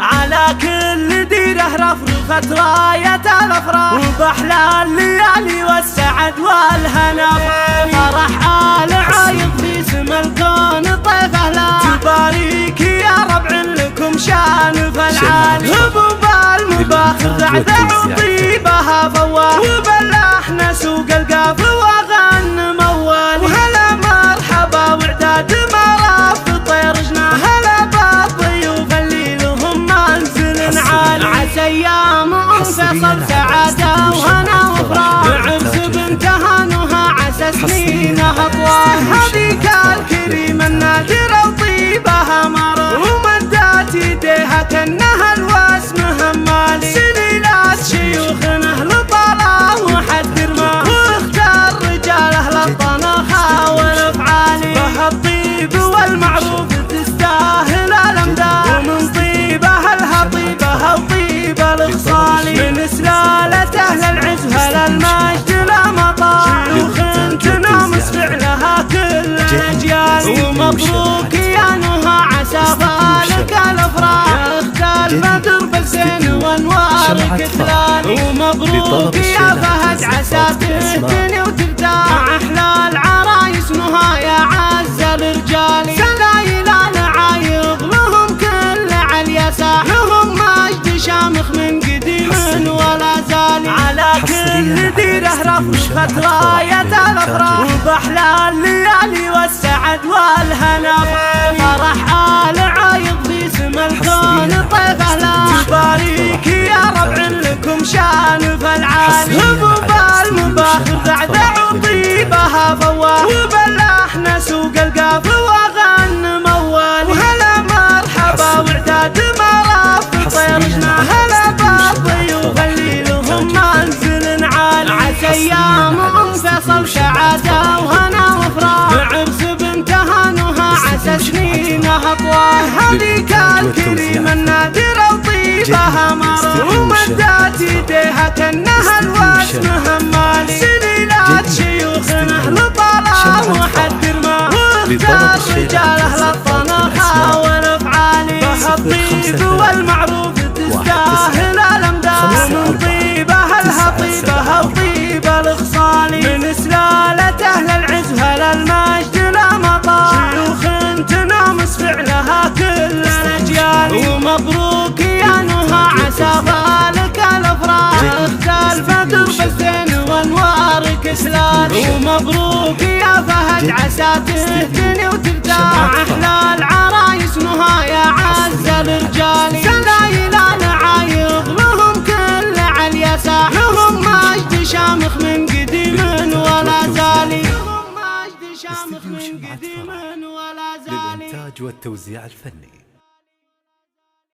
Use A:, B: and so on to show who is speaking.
A: على كل ديره رفرفت راية الافراح، وباحلى الليالي والسعد والهنا فرح آل عايض في سما الكون طيف اهلا، تبارك يا ربع لكم شان فالعالي، هبوب المباخر ذعذع وطيبها فواه، وبلحنا سوق القاف وغن موال، وهلا مرحبا وعداد مراف طير جناح، هلا بالضيوف اللي لهم منزل عالي، عسى ايام فيصل سعاده وهنا وفراح، عرس بنت هانوها عسى سنينها طوال، هذيك الكريمه النادره وطيبها مرة، ومدات يديها كانها الواسمها مالي، سليلات شيوخنا لطاله وحد ما، واختار رجاله للطنخه والافعالي، بهالطيب والمعروف تستاهل الامداد، ومن طيبها الهطيبه وطيب الاخصالي، من سلاله اهل العز هل المجد لا مطال، شيوخ تنام فعلها كل الاجيال، ومبروك يا نهى عسى فالك الافراح، يا اخت البدر بالزين وانوارك تلال، ومبروك يا فهد عسى تهتني وترتاح، مع احلى العرايس نهى يا عز الرجال، سلايل العايض لهم كل عليا ساح، لهم مجد شامخ من قديم ولا زال، على كل ديره رفرفت راية الافراح، وباحلى الليالي والسعد والهنا فرح آل عايض في سما الكون طيف اهلا، تبارك يا ربع لكم شان فالعالي، هبوب المباخر ذعذع وطيبها فواه، وبلحنا سوق القاف وغن موال، وهلا مرحبا وعداد مراف طير جناح، هلا بالضيوف اللي لهم منزل عالي، عسى ايام فيصل سعاده وهنا وفراح، عرس بنت هانوها عسى سنينها طوال، هذيك الكريمه النادره وطيبها مرة، ومدات يديها كانها الواسمها مالي، سليلات شيوخنا لطاله وحد ما، واختار رجاله للطنخه والافعالي، بهالطيب والمعروف تستاهل الامداد، ومن طيبها الهطيبه وطيب الاخصالي، من سلاله اهل العز هل المجد لا مطال، شيوخ تنامس فعلها كل الاجيال، ومبروك يا نهى عسى فالك الافراح، اخت البدر بالزين وانوارك تلال، ومبروك يا فهد عسى تهتني وترتاح، مع احلى العرايس نهى يا عز الرجال، سلايل العايض لهم كل عليا ساح، لهم مجد شامخ من قديم ولا زال، لهم مجد شامخ من قديم ولا زال.
B: للإنتاج والتوزيع الفني